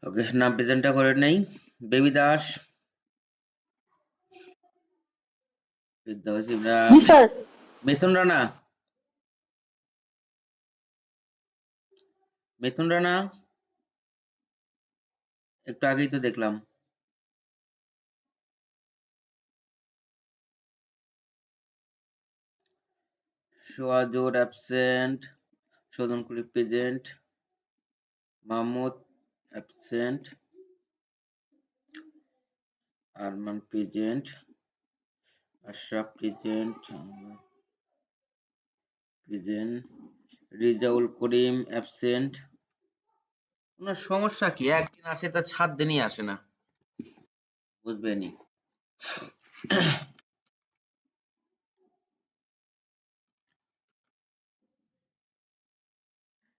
ওকে, নাম প্রেজেন্টটা করে নেই। বেবি দাস, ফিরদৌস জি ইমরান, স্যার। মিথুন রানা। মিথুন রানা একটু আগেই তো দেখলাম। Sowajur absent, Sadan Kuli present, Mahmud absent, Arman present, Ashraf present, present, Rezaul Karim absent. ওনার সমস্যা কি? একদিন আসে তার ৭ দিনই আসে না, বুঝবেনি।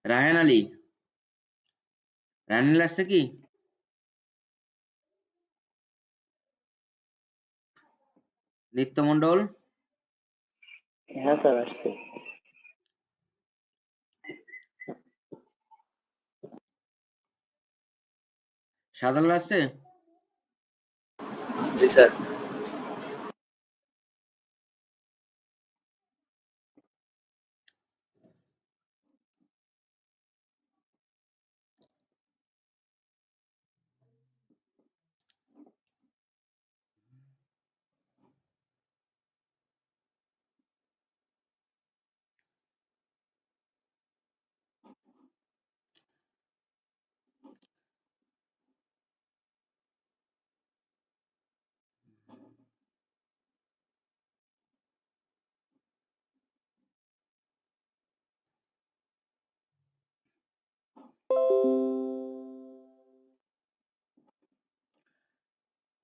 রায়হান আলী, রায়হান আলী আসছে কি? নিত্য মণ্ডল, হ্যাঁ স্যার আসছে। সাদাল আসছে? জি স্যার।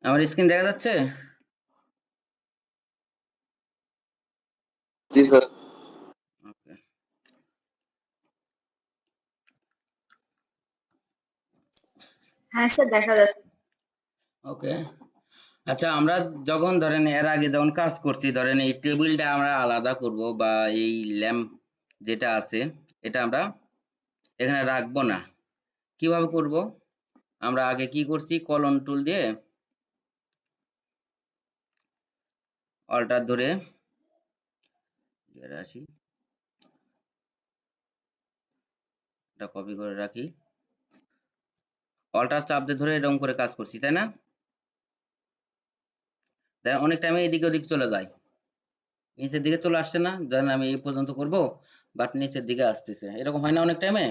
আমার স্ক্রিন দেখা যাচ্ছে? জি স্যার। ওকে। হ্যাঁ স্যার দেখা যাচ্ছে। ওকে, আচ্ছা, আমরা যখন ধরেন এর আগে যখন কাজ করছি, ধরেন এই টেবিলটা আমরা আলাদা করব, বা এই ল্যাম্প যেটা আছে এটা আমরা এখানে রাখবো না। কিভাবে করব? আমরা আগে কি করছি, কলম টুল দিয়ে অল্টার ধরে আসি, এটা কপি করে রাখি, অল্টার চাপ দিয়ে ধরে এরকম করে কাজ করছি, তাই না? দেখেন অনেক টাইমে এদিকে ওদিক চলে যায়, নিচের দিকে চলে আসছে না, ধরেন আমি এই পর্যন্ত করব, বাট নিচের দিকে আসতেছে, এরকম হয় না অনেক টাইমে?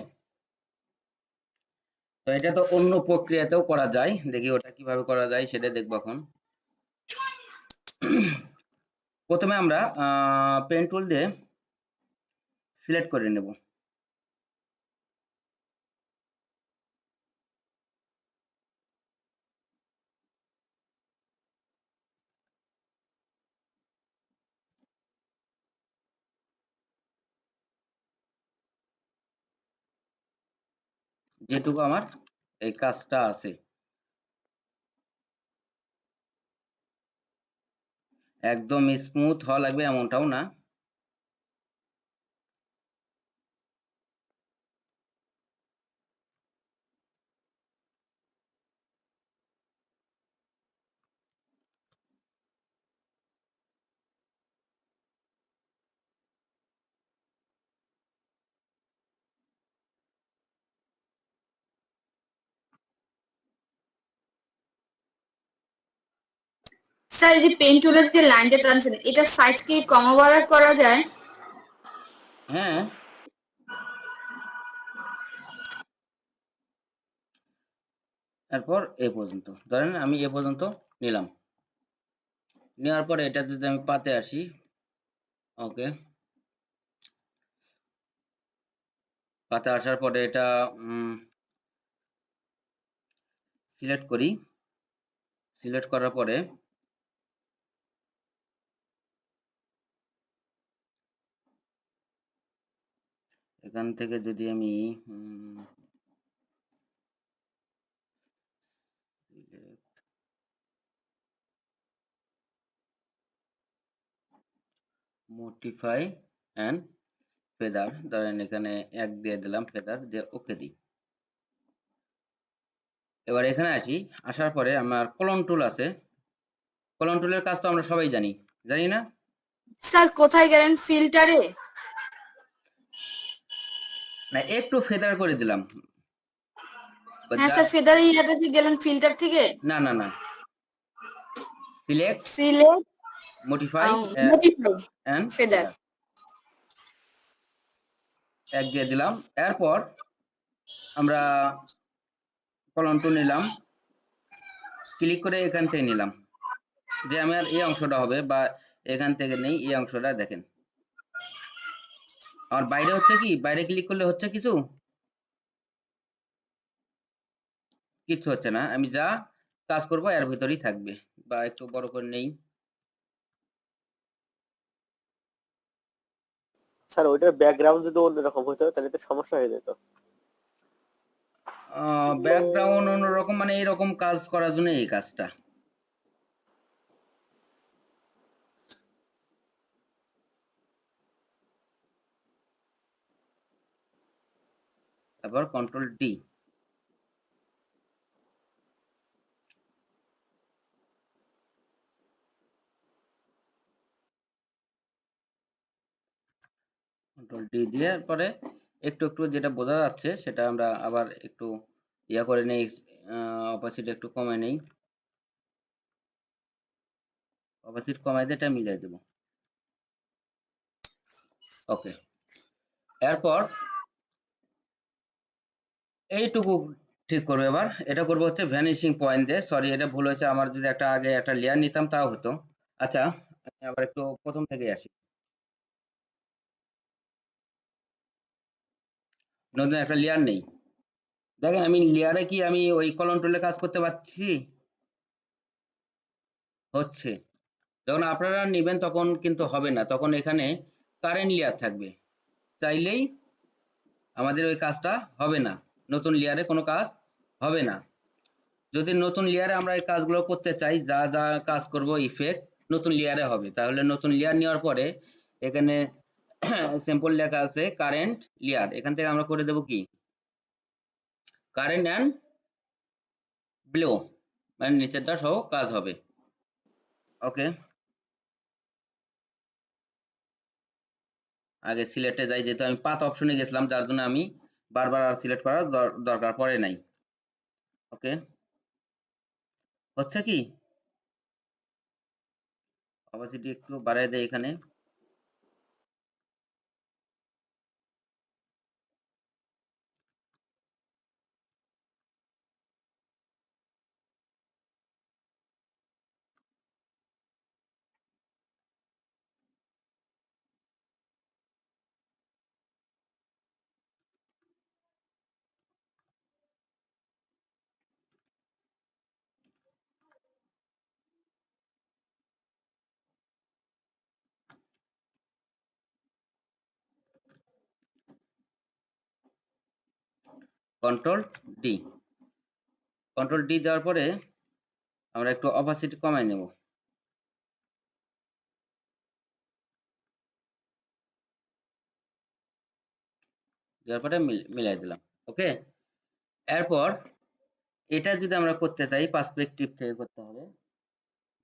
তো এটা তো অন্য প্রক্রিয়াতেও করা যায়, দেখি ওটা কিভাবে করা যায় সেটা দেখবো এখন। প্রথমে আমরা পেন টুল দিয়ে সিলেক্ট করে নেব, যেটুকু আমার এই কাজটা আছে। একদম স্মুথ হওয়া লাগবে এমনটাও না। স্যার এই যে পেন টুলের যে লাইনটা টানছেন এটা সাইজ কি কমা বাড়া করা যায়? হ্যাঁ, এরপর এ পর্যন্ত ধরেন আমি এ পর্যন্ত নিলাম, নেওয়ার পরে এটা যদি আমি পাতে আসি, ওকে, পাতে আসার পরে এটা সিলেক্ট করি, সিলেক্ট করার পরে এখান থেকে যদি আমি মডিফাই অ্যান্ড ফেদার, ধরেন এখানে ১ দিয়ে দিলাম ফেদার দিয়ে, ওকে দিই। এবার এখানে আসি, আসার পরে আমার কলন টুল আছে। কলন টুলের কাজ তো আমরা সবাই জানি, জানি না? স্যার কোথায় গেলেন ফিল্টারে? না, একটু ফেদার করে দিলাম। হ্যাঁ যা স্যার ফেদারে ইয়াটাতে গেলেন ফিল্টার থেকে। না না না, select, select modify modify and feather. Feather, এক দিয়ে দিলাম। এরপর আমরা কলন টুল নিলাম, ক্লিক করে এখান থেকে নিলাম যে আমার এই অংশটা হবে, বা এখান থেকে নেই এই অংশটা। দেখেন আমার বাইরে হচ্ছে কি, বাইরে ক্লিক করলে হচ্ছে কিছু কিচ্ছু হচ্ছে না। আমি যা কাজ করব এর ভিতরেই থাকবে। বা একটু বড় করে নেই। স্যার ওইটার ব্যাকগ্রাউন্ড যদি অন্যরকম হতো তাহলে তো সমস্যা হয়ে যেত। ব্যাকগ্রাউন্ড অন্যরকম মানে এরকম কাজ করার জন্য এই কাজটা। তারপর কন্ট্রোল ডি, কন্ট্রোল ডি দিয়ে পরে একটু একটু যেটা বোঝা যাচ্ছে সেটা আমরা আবার একটু ইয়া করে নেই, অপাসিটি একটু কমায় নেই, অপাসিটি কমাই দিয়ে এটা মিলিয়ে দেব। ওকে, এরপর এইটুকু ঠিক করবো। এবার এটা করবো হচ্ছে ভ্যানিশিং পয়েন্ট দিয়ে। সরি, এটা ভুল হয়েছে আমার, যদি একটা আগে একটা লেয়ার নিতাম তাও হতো। আচ্ছা, আমি আবার একটু প্রথম থেকে আসি। নতুন একটা লেয়ার নেই। দেখেন আমি লেয়ারে কি আমি ওই কলম টুলে কাজ করতে পারছি? হচ্ছে। যখন আপনারা নেবেন তখন কিন্তু হবে না, তখন এখানে কারেন্ট লেয়ার থাকবে। চাইলেই আমাদের ওই কাজটা হবে না, নতুন লেয়ারে কোনো কাজ হবে না। যদি নতুন লেয়ারে আমরা এই কাজগুলো করতে চাই, যা যা কাজ করব ইফেক্ট নতুন লেয়ারে হবে। তাহলে নতুন লেয়ার নেওয়ার পরে এখানে সিম্পল লেখা আছে কারেন্ট লেয়ার, এখান থেকে আমরা করে দেব কি কারেন্ট অ্যান্ড ব্লো, মানে নিচেরটা সহ কাজ হবে। ওকে, আগে সিলেক্টে যাই, যেহেতু আমি পাথ অপশনে গেছিলাম যার জন্য আমি বারবার আর সিলেক্ট করার দরকার পড়ে নাই। ওকে, হচ্ছে কি অপাসিটি একটু বাড়ায় দেয় এখানে। কন্ট্রোল ডি, কন্ট্রোল ডি দেওয়ার পরে আমরা একটু অপাসিটি কমাই নেব। দেওয়ার পরে মিলাই দিলাম। ওকে, এরপর এটা যদি আমরা করতে চাই পার্সপেক্টিভ থেকে করতে হবে।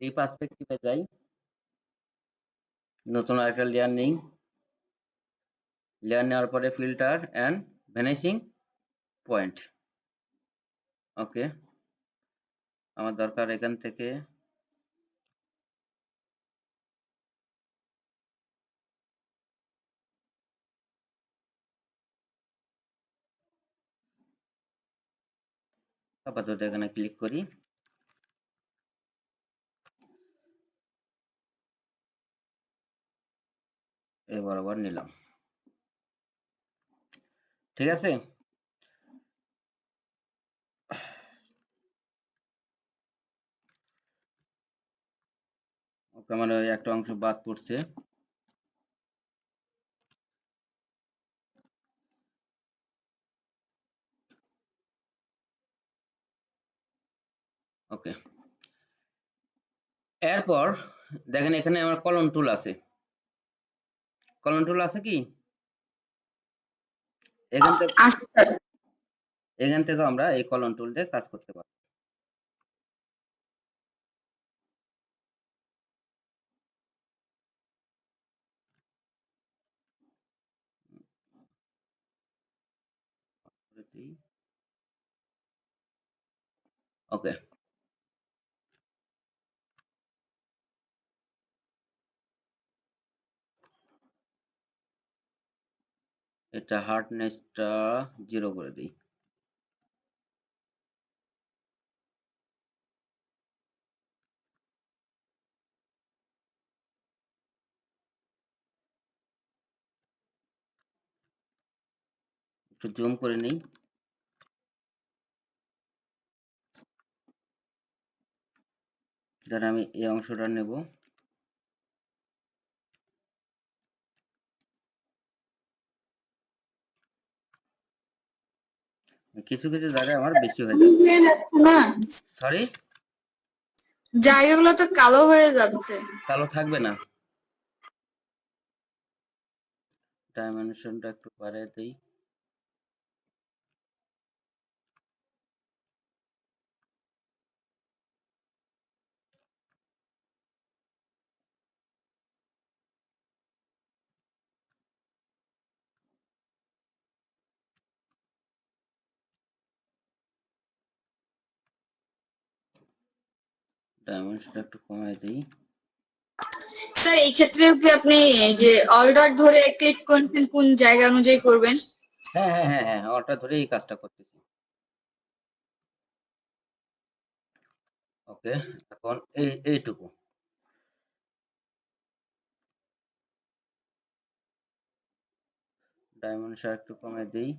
এই পার্সপেক্টিভে যাই, নতুন আরেকটা লেয়ার নেই। লেয়ার নেওয়ার পরে ফিল্টার অ্যান্ড ভ্যানিশিং পয়েন্ট। ওকে, আমার দরকার এখান থেকে আপাতত এখানে ক্লিক করি, এই বরাবর নিলাম। ঠিক আছে, ওকে, আমার ওই একটা অংশ বাদ পড়ছে। ওকে, এরপর দেখেন এখানে আমার কলম টুল আছে। কলম টুল আছে কি এখান থেকে, আচ্ছা স্যার। এখান থেকে আমরা এই কলন টুল দিয়ে কাজ করতে পারবো। ওকে, এটা হার্ডনেসটা 0 করে দিই। একটু জুম করে নিই। ধর আমি এই অংশটা নেব, কিছু কিছু জায়গায় আমার বেশি হয়ে যাবে। হয়ে যাচ্ছে না, সরি, জায়গাগুলো তো কালো হয়ে যাচ্ছে। কালো থাকবে না, ডাইমেনশনটা একটু বাড়িয়ে দিই। ডাইমেনশনটা একটু কমায় দিই। স্যার এই ক্ষেত্রে কি আপনি যে অল্টার ধরে ক্লিক করছেন কোন জায়গা অনুযায়ী করবেন? হ্যাঁ হ্যাঁ হ্যাঁ হ্যাঁ, ওটা ধরে এই কাজটা করতেছি। ওকে, এখন এইটুকু ডাইমেনশন একটু কমায় দিই।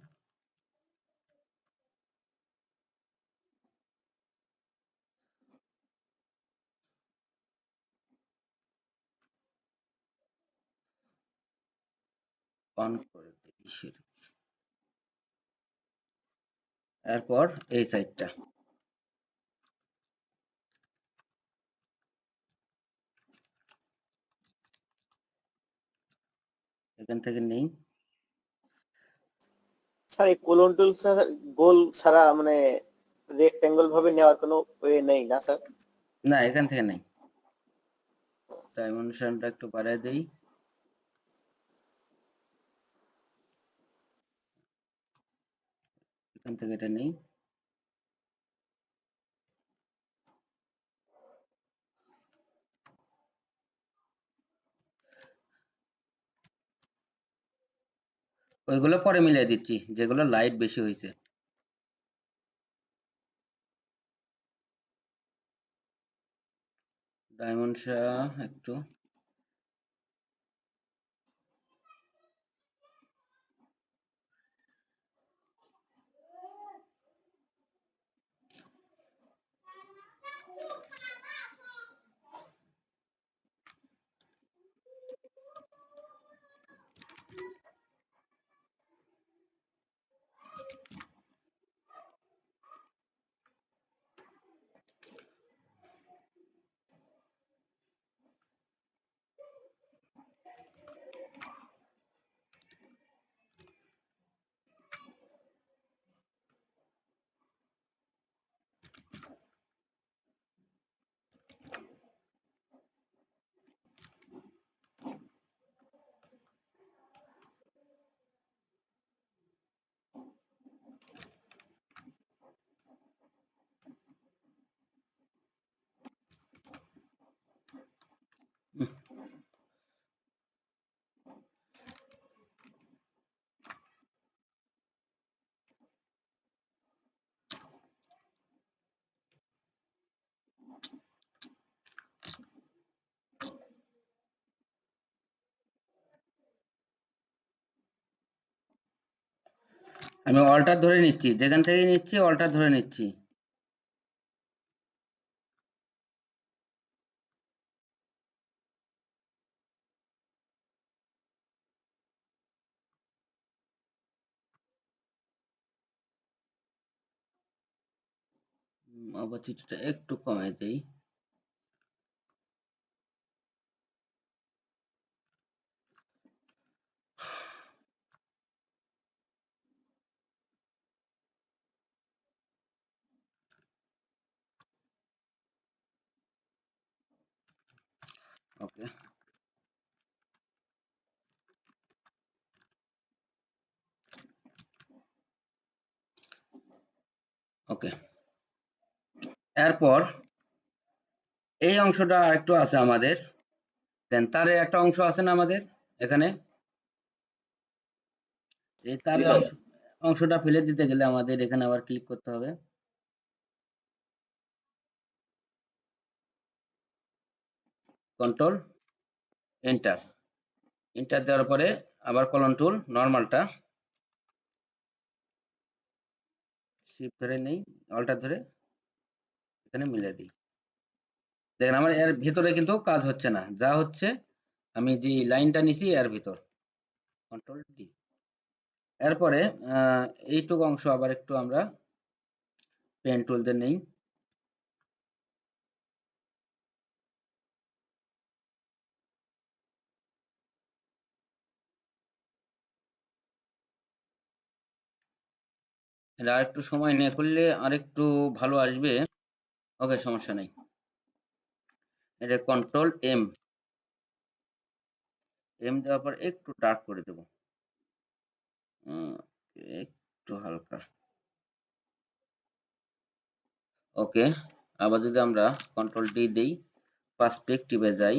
অন করে দিই সেটা। এরপর এই সাইডটা এখান থেকে নেই। স্যার এই কোলন টুল গোল ছাড়া মানে রেক্টেঙ্গল ভাবে নেওয়ার কোনো ওয়ে নেই না স্যার? না, এখান থেকে নেই। ডাইমেনশনটা একটু বাড়ায় দেই। এখান থেকে এটা নেই। ওইগুলো পরে মিলিয়ে দিচ্ছি, যেগুলো লাইট বেশি হয়েছে। ডাইমেনশন একটু আমি অল্টার ধরে নিচ্ছি, যেখান থেকে নিচ্ছি অল্টার ধরে নিচ্ছি। অপরচিটিটা একটু কমায় দেই। ওকে ওকে এরপর এই অংশটা আরেকটু আছে আমাদের, দেন তারের একটা অংশ আছে না আমাদের এখানে, এই জি তারের স্যার। অংশটা ফেলে দিতে গেলে আমাদের এখানে আবার ক্লিক করতে হবে, কন্ট্রোল এন্টার, এন্টার দেওয়ার পরে আবার কলন টুল নরমালটা শিফট ধরে নেই, অল্টার ধরে এখানে মিলে দিই। দেখেন আমার এর ভিতরে কিন্তু কাজ হচ্ছে না, যা হচ্ছে আমি যে লাইনটা নিছি এর ভিতর, কন্ট্রোল ডি। এরপরে এইটুকু অংশ আবার একটু আমরা পেন টুল দিয়ে নেই, এটা আর একটু সময় নিয়ে করলে আরেকটু ভালো আসবে। ওকে সমস্যা নাই, এটা কন্ট্রোল এম, এম দেওয়ার পর একটু ডার্ক করে দেব, একটু হালকা। ওকে আবার যদি আমরা কন্ট্রোল ডি দেই, পার্সপেক্টিভে যাই,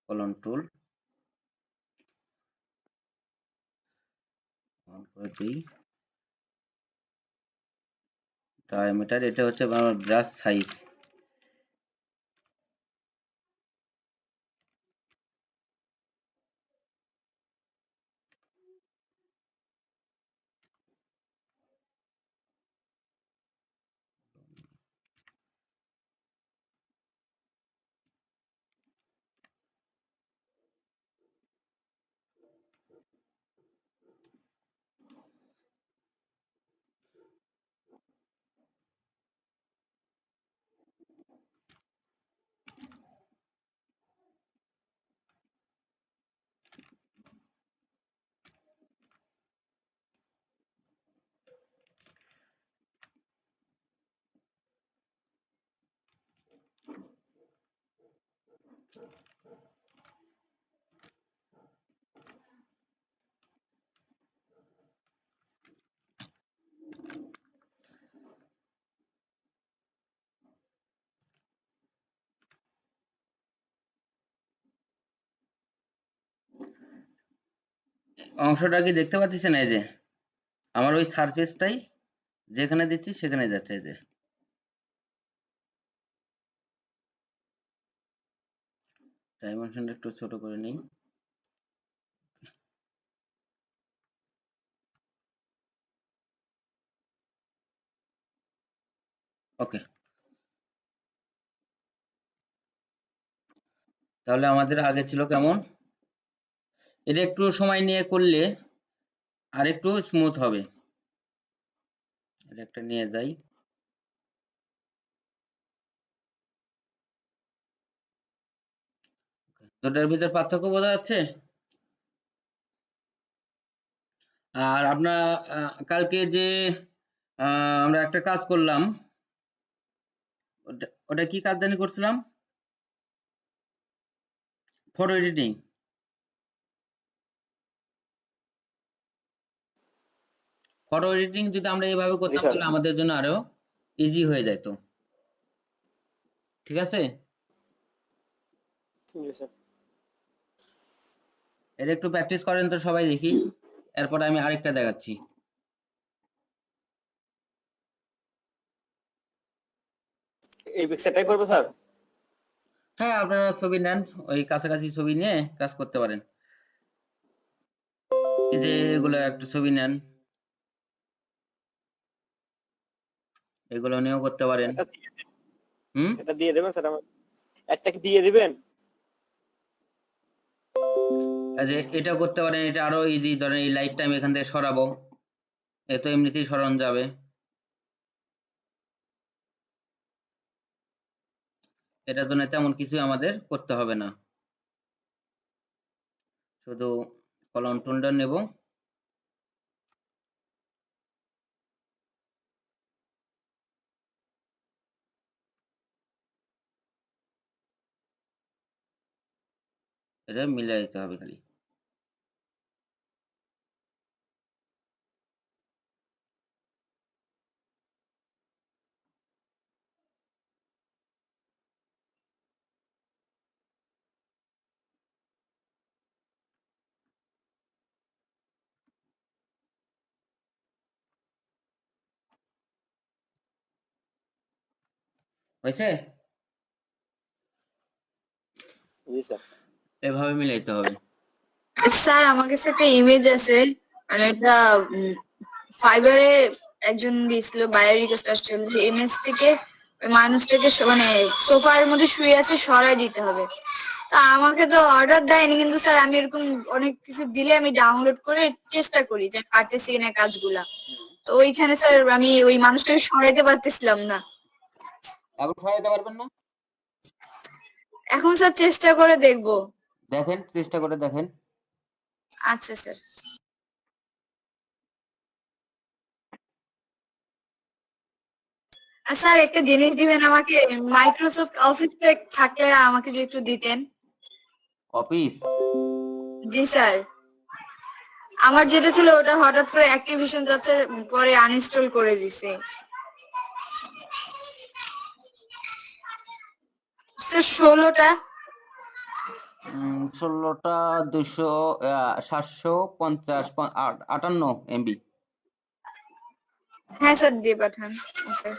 কলন টুল অন করে দিই, ডায়ামিটার এটা হচ্ছে আমার ব্রাশ সাইজ, অংশটা কি দেখতে পাচ্ছেন? এই যে আমার ওই সারফেসটাই যেখানে দিচ্ছি সেখানে যাচ্ছে, এই যে ডাইমেনশনটা একটু ছোট করে নেই, ওকে তাহলে আমাদের আগে ছিল কেমন, এটা একটু সময় নিয়ে করলে আর একটু স্মুথ হবে, এটা একটা নিয়ে যাই, দুটার ভিতর পার্থক্য বোঝা যাচ্ছে। আর আপনার কালকে যে আমরা একটা কাজ করলাম, ওটা কি কাজ জানি করছিলাম, ফটো এডিটিং, ফটো এডিটিং যদি আমরা এইভাবে জি করতাম স্যার। তাহলে আমাদের জন্য আরো ইজি হয়ে যেত, ঠিক আছে। জি স্যার। এটা একটু প্র্যাকটিস করেন তো সবাই দেখি, এরপর আমি আরেকটা দেখাচ্ছি। এই পিকচারটাই করবো স্যার? হ্যাঁ আপনারা ছবি নেন, ওই কাছাকাছি ছবি নিয়ে কাজ করতে পারেন, এই যে এগুলো একটু ছবি নেন, এগুলো নিয়েও করতে পারেন। এটা হুম এটা দিয়ে দেবেন স্যার আমার? একটা কি দিয়ে দিবেন? এই যে এটা করতে পারেন, এটা আরো ইজি, ধরেন এই লাইটটা আমি এখান থেকে সরাবো, এ তো এমনিতেই সরানো যাবে, এটার জন্য তেমন কিছু আমাদের করতে হবে না, শুধু কলম টুলটা নেব, এটা মিলাই দিতে হবে খালি। হয়েছে? জি স্যার। এভাবে মিলাইতে হবে। স্যার আমার কাছে একটা ইমেজ আছে, মানে এটা ফাইবারে একজন দিয়েছিল, বায়ো রিকোয়েস্ট আসছিল যে ইমেজ থেকে ওই মানুষটাকে মানে সোফার মধ্যে শুয়ে আছে সরাই দিতে হবে। তা আমাকে তো অর্ডার দেয়নি, কিন্তু স্যার আমি এরকম অনেক কিছু দিলে আমি ডাউনলোড করে চেষ্টা করি যে পারতেছি কিনা কাজগুলা। তো ওইখানে স্যার আমি ওই মানুষটাকে সরাইতে পারতেছিলাম না। এখন সরাইতে পারবেন না? এখন স্যার চেষ্টা করে দেখবো। দেখেন, চেষ্টা করে দেখেন। আচ্ছা স্যার। আর স্যার একটা জিনিস দিবেন আমাকে, মাইক্রোসফট অফিসটা থাকলে আমাকে যদি একটু দিতেন। অফিস? জি স্যার, আমার যেটা ছিল ওটা হঠাৎ করে অ্যাক্টিভেশন যাচ্ছে, পরে আনইনস্টল করে দিছে। স্যার 16টা। 16টা 750 58 MB। হ্যাঁ স্যার দিয়ে পাঠান। ওকে।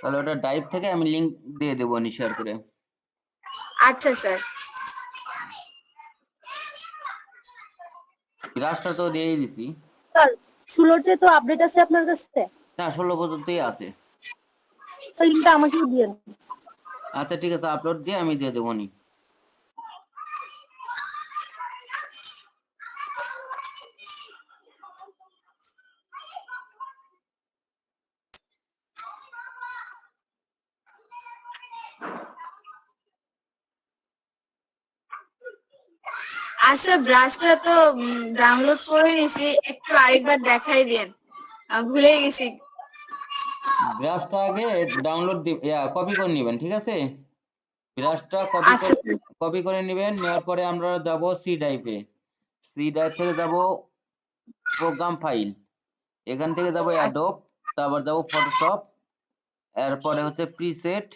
তাহলে ওটা ড্রাইভ থেকে আমি লিংক দিয়ে দেবো শেয়ার করে। আচ্ছা স্যার। ব্রাশটা তো দিয়েই দিছি। স্যার 16তে তো আপডেট আছে আপনার কাছে? না, 16 পর্যন্তই আছে। স্যার লিঙ্কটা আমাকেও দিয়েন। আচ্ছা ঠিক আছে, আপলোড দিয়ে আমি দিয়ে দেবো নি। আচ্ছা ব্রাশটা তো ডাউনলোড করে নিছি, একটু আরেকবার দেখাই দিন, ভুলে গেছি। ব্রাশটা আগে ডাউনলোড কপি করে নেবেন, ঠিক আছে? ব্রাশটা কপি আচ্ছা করে স্যার। কপি করে নেবেন, নেওয়ার পরে আমরা যাব সি ড্রাইভে। সি ড্রাইভ থেকে যাব প্রোগ্রাম ফাইল, এখান থেকে যাব অ্যাডোব, তারপর যাব ফটোশপ, এরপরে হচ্ছে প্রিসেট,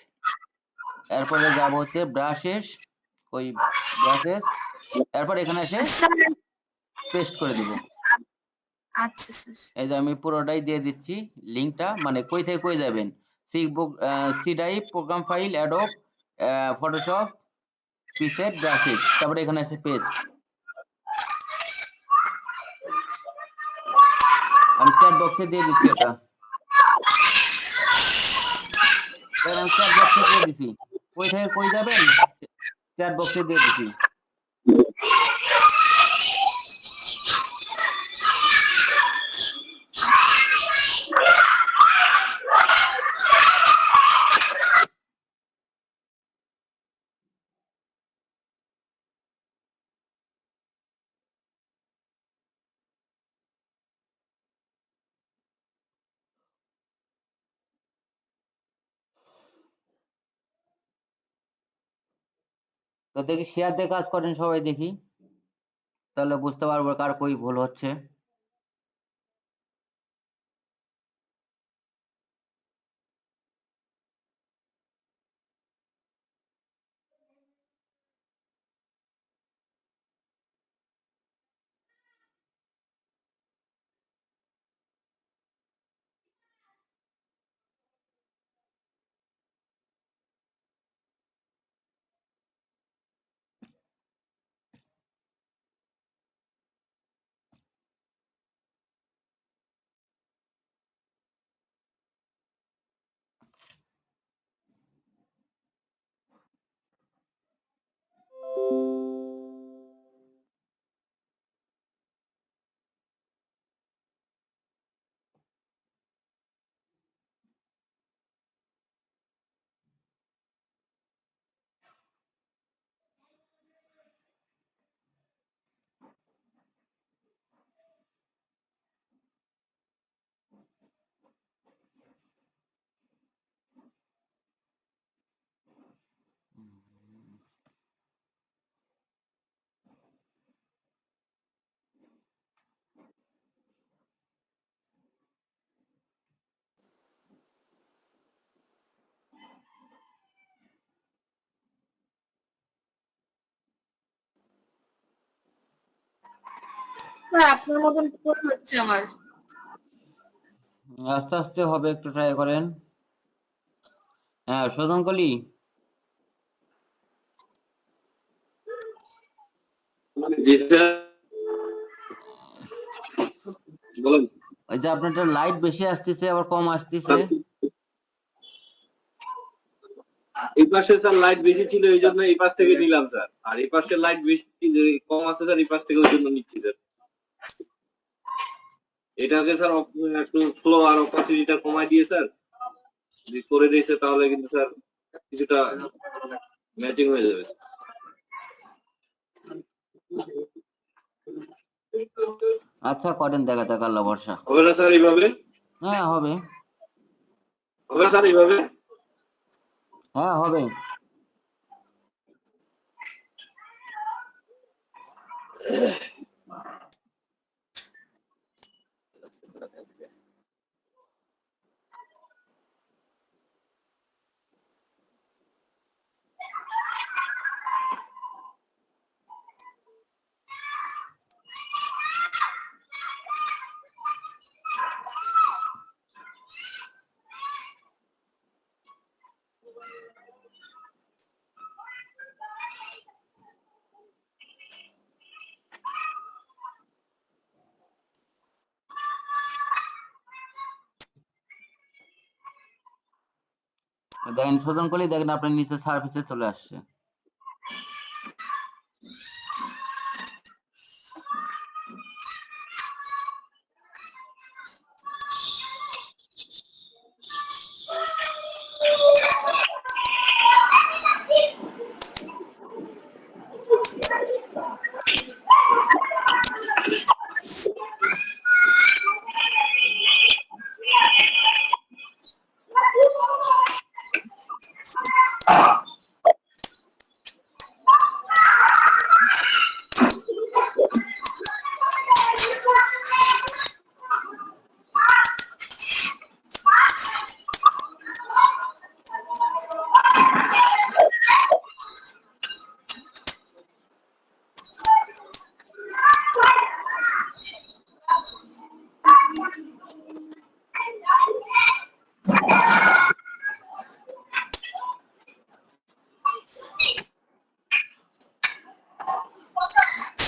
এরপরে যাব হচ্ছে ব্রাশেস, ওই ব্রাশেস, এরপর এখানে এসে স্যার। পেস্ট করে দিব। আচ্ছা স্যার। এই যে আমি পুরোটাই দিয়ে দিচ্ছি লিংকটা, মানে কই থেকে কই যাবেন, C book, C drive, program file, Adobe, Photoshop, preset, brushes, তারপরে এখানে এসে পেস্ট। আমি চ্যাট বক্সে দিয়ে দিচ্ছি এটা, আমি চ্যাট বক্সে দিয়ে দিছি। কই থেকে কই যাবেন, চ্যাট বক্সে দিয়ে দিছি। তো দেখি শেয়ার দিয়ে কাজ করেন সবাই, দেখি তাহলে বুঝতে পারবো কার কই ভুল হচ্ছে। স্যার আপনার মতন করে হচ্ছে আমার। আস্তে আস্তে হবে, একটু ট্রাই করেন। হ্যাঁ সজন কলি, বলেন ওই যে আপনারটা লাইট বেশি আসতেছে আবার কম আসতেছে। এই পাশে স্যার লাইট বেশি ছিল এই জন্য এই পাশ থেকে নিলাম স্যার, আর এই পাশে লাইট বেশি কম আছে স্যার, এই পাশ থেকে ওই জন্য নিচ্ছি স্যার। এটাকে স্যার একটু ফ্লো আর অপাসিটিটা কমাই দিয়ে স্যার যদি করে দিয়েছে তাহলে কিন্তু স্যার কিছুটা ম্যাচিং হয়ে যাবে স্যার। আচ্ছা করেন, দেখা যাক, আল্লাহ ভরসা। হবে না স্যার এইভাবে? হ্যাঁ হবে, হবে না স্যার এইভাবে? হ্যাঁ হবে। দেখেন শোধন করলেই দেখেন আপনার নিচে সার্ভিসে চলে আসছে।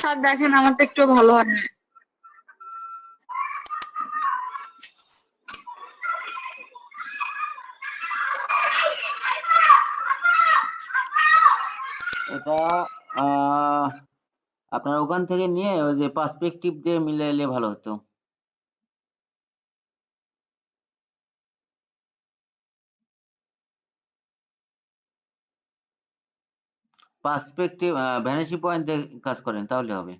স্যার দেখেন আমারটা একটু ভালো হয় না। এটা আপনার ওখান থেকে নিয়ে ওই যে পার্সপেক্টিভ দিয়ে মিলাইলে ভালো হতো। পার্সপেক্টিভ ভ্যানিশি পয়েন্ট দিয়ে কাজ করেন তাহলে হবে।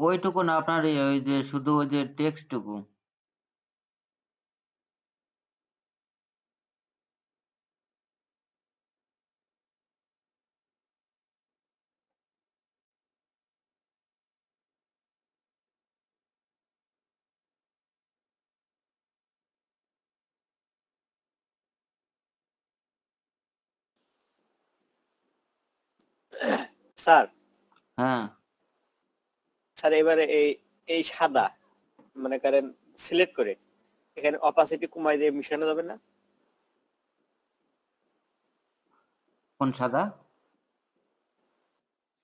ওইটুকু না, আপনার ওই যে শুধু ওই যে টেক্সট টুকু। স্যার হ্যাঁ স্যার এবারে এই এই সাদা মনে করেন সিলেক্ট করে এখানে অপাসিটি কমাই দিয়ে মিশানো যাবে না? কোন সাদা?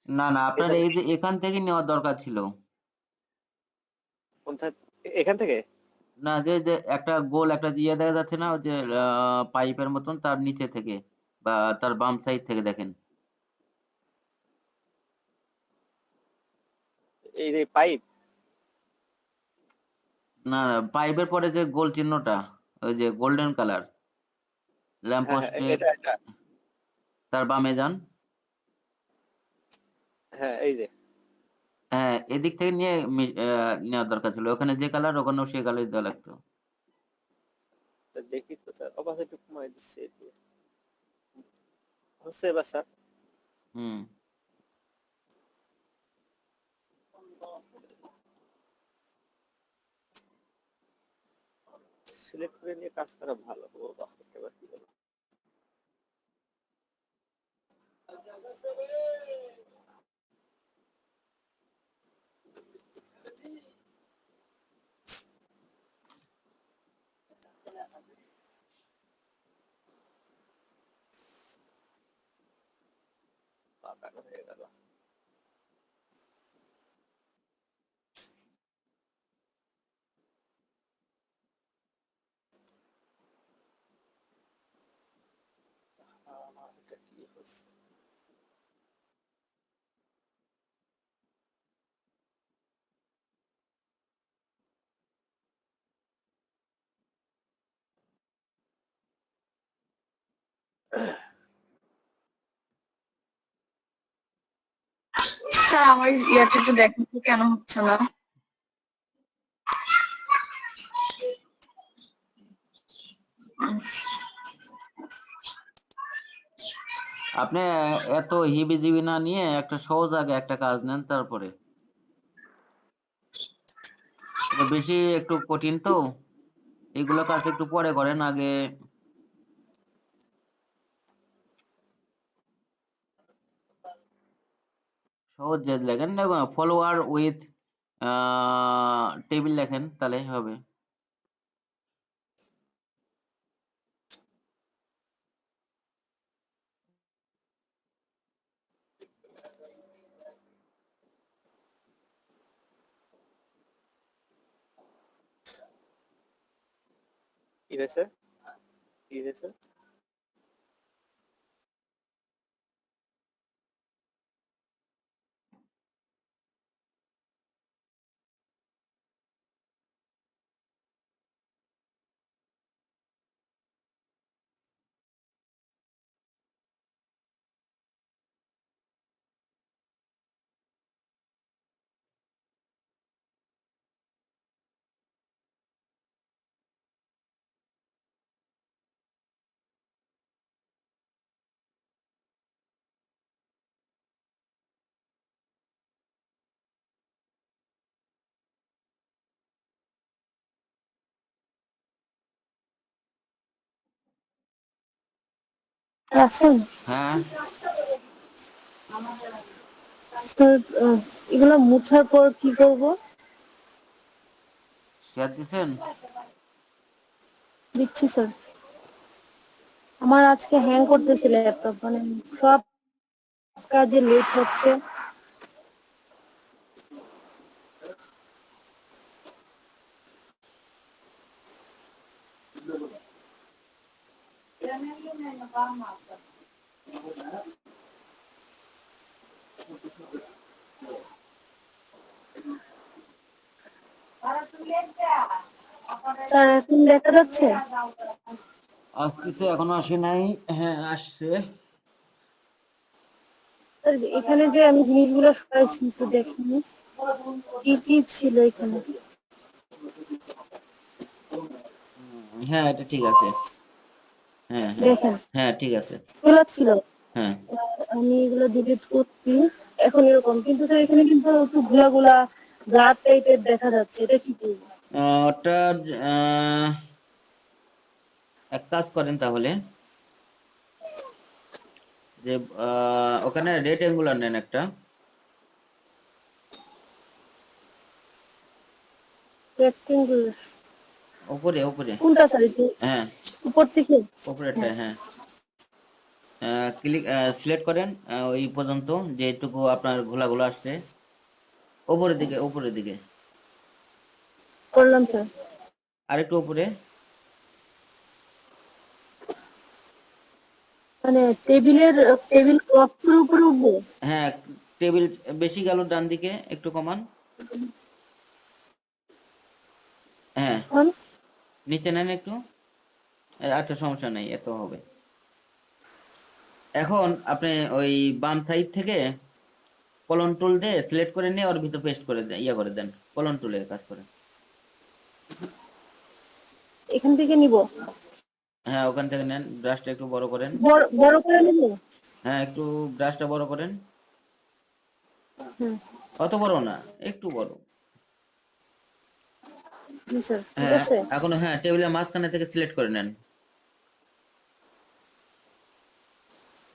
না না, আপনার এই যে এখান থেকে নেওয়ার দরকার ছিল। কোনটা? এখান থেকে? না, যে যে একটা গোল একটা ইয়ে দেখা যাচ্ছে না, ওই যে পাইপের মতন, তার নিচে থেকে বা তার বাম সাইড থেকে দেখেন। এই যে পাইপ? না না, পাইপের পরে যে গোল চিহ্নটা, ওই যে গোল্ডেন কালার হ্যাঁ হ্যাঁ ল্যাম্পপোস্টের, এটা তার বামে যান। হ্যাঁ এই যে হ্যাঁ, এদিক থেকে নিয়ে নেওয়ার দরকার ছিল। ওখানে যে কালার ওখানেও সেই কালার দেওয়া লাগতো। দেখি তো স্যার, অপাসিটি কমাই দিচ্ছে এই যে। হচ্ছে এবার স্যার? হুম। সিলেক্ট করে নিয়ে কাজ করা ভালো। ও বাহ, এবার কি হলো? পাকানো হয়ে গেল। এটা কি হচ্ছে? স্যার আমার ইয়ারটা একটু দেখুন তো কেন হচ্ছে না। আপনি এত হিবিজিবি না নিয়ে একটা সহজ আগে একটা কাজ নেন, তারপরে। এটা বেশি একটু কঠিন তো, এগুলো কাজ একটু পরে করেন, আগে সহজ যে লেখেন, ফলোয়ার উইথ টেবিল লেখেন, তাহলে হবে। কি হয়েছে? কি হয়েছে? আছেন? হ্যাঁ, তো এগুলো মুছার পর কি করব? শেয়ার দিছেন? দিচ্ছি স্যার। আমার আজকে হ্যাং করতেছিল ল্যাপটপ, মানে সব কাজে লেট হচ্ছে। স্যার এখন দেখা যাচ্ছে? আসতেছে, এখনো আসে নাই। হ্যাঁ, আসছে। স্যার এখানে যে আমি জিনিসগুলো সরাইছি একটু দেখুন, কি কি ছিল এখানে। হ্যাঁ, এটা ঠিক আছে। হ্যাঁ, হ্যাঁ, দেখেন হ্যাঁ, ঠিক আছে। এগুলো ছিল, হ্যাঁ, আমি এগুলো ডিলিট করছি। এখন এরকম, কিন্তু স্যার এখানে কিন্তু একটু ঘোলা ঘোলা ব্লাড টাইপের দেখা যাচ্ছে, এটা কি করব? ওটা আহ, এক কাজ করেন তাহলে, যে ওখানে রেক্টেঙ্গুলার নেন একটা। রেক্টেঙ্গুলার? উপরে উপরে। কোনটা স্যার? এই যে হ্যাঁ, উপর থেকে? উপরেরটা, হ্যাঁ, হ্যাঁ। ক্লিক সিলেক্ট করেন ওই পর্যন্ত, যেটুকু আপনার ঘোলাগুলো আসছে, উপরের দিকে, উপরের দিকে। করলাম স্যার। আরেকটু উপরে। মানে টেবিল ক্লথের উপরে উঠবো? হ্যাঁ, টেবিল বেশি গেল ডান দিকে, একটু কমান। হ্যাঁ, এখন নিচে নেন একটু। আচ্ছা, সমস্যা নাই, এত হবে। এখন আপনি ওই বাম সাইড থেকে কলন টুল দিয়ে সিলেক্ট করে নিয়ে ওর ভিতর পেস্ট করে দেন, ইয়া করে দেন, কলন টুলের কাজ করে। এখান থেকে নিব, হ্যাঁ ওখান থেকে নেন, ব্রাশটা একটু বড় করেন। বড় বড় করে নিব। হ্যাঁ একটু ব্রাশটা বড় করেন, হুম, অত বড় না, একটু বড়। জি স্যার, ঠিক হ্যাঁ আছে। এখন হ্যাঁ টেবিলের মাঝখানে থেকে সিলেক্ট করে নেন।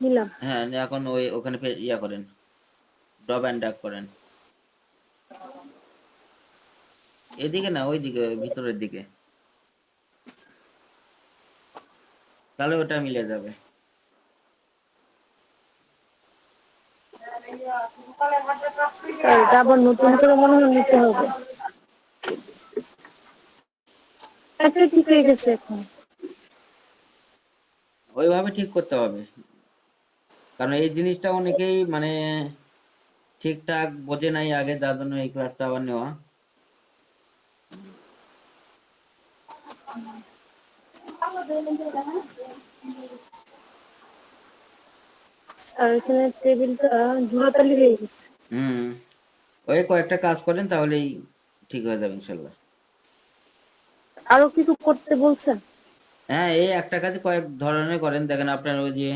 নিলাম। হ্যাঁ এখন ওই ওখানে ইয়া করেন, ড্রপ অ্যান্ড ড্র্যাগ করেন, এদিকে না ওইদিকে, ভিতরের দিকে, তাহলে ওটা মিলে যাবে। স্যার এটা আবার নতুন করে মনে হয় নিতে হবে। একটা ঠিক হয়ে গেছে এখন। ওইভাবে ঠিক করতে হবে, কারণ এই জিনিসটা অনেকেই মানে ঠিকঠাক বোঝে নাই আগে, যার জন্য এই ক্লাসটা আবার নেওয়া। আর এখানে টেবিলটা জোড়াতালি হয়ে গেছে। হুম, ওই কয়েকটা কাজ করেন তাহলেই ঠিক হয়ে যাবে ইনশাল্লাহ। আরো কিছু করতে বলছেন? হ্যাঁ এই একটা কাজ কয়েক ধরনের করেন, দেখেন আপনার ওই যে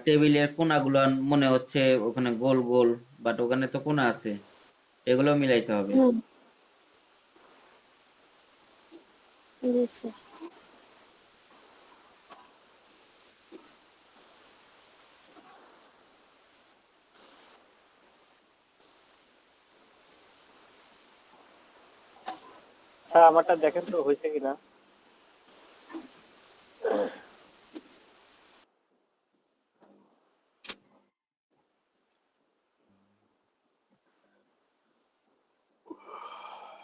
টেবিলের কোনাগুলো মনে হচ্ছে ওখানে গোল গোল, বাট ওখানে তো কোনা আছে, এগুলো মিলাইতে হবে। হুম, জি স্যার। স্যার আমারটা দেখেন তো হয়েছে কিনা।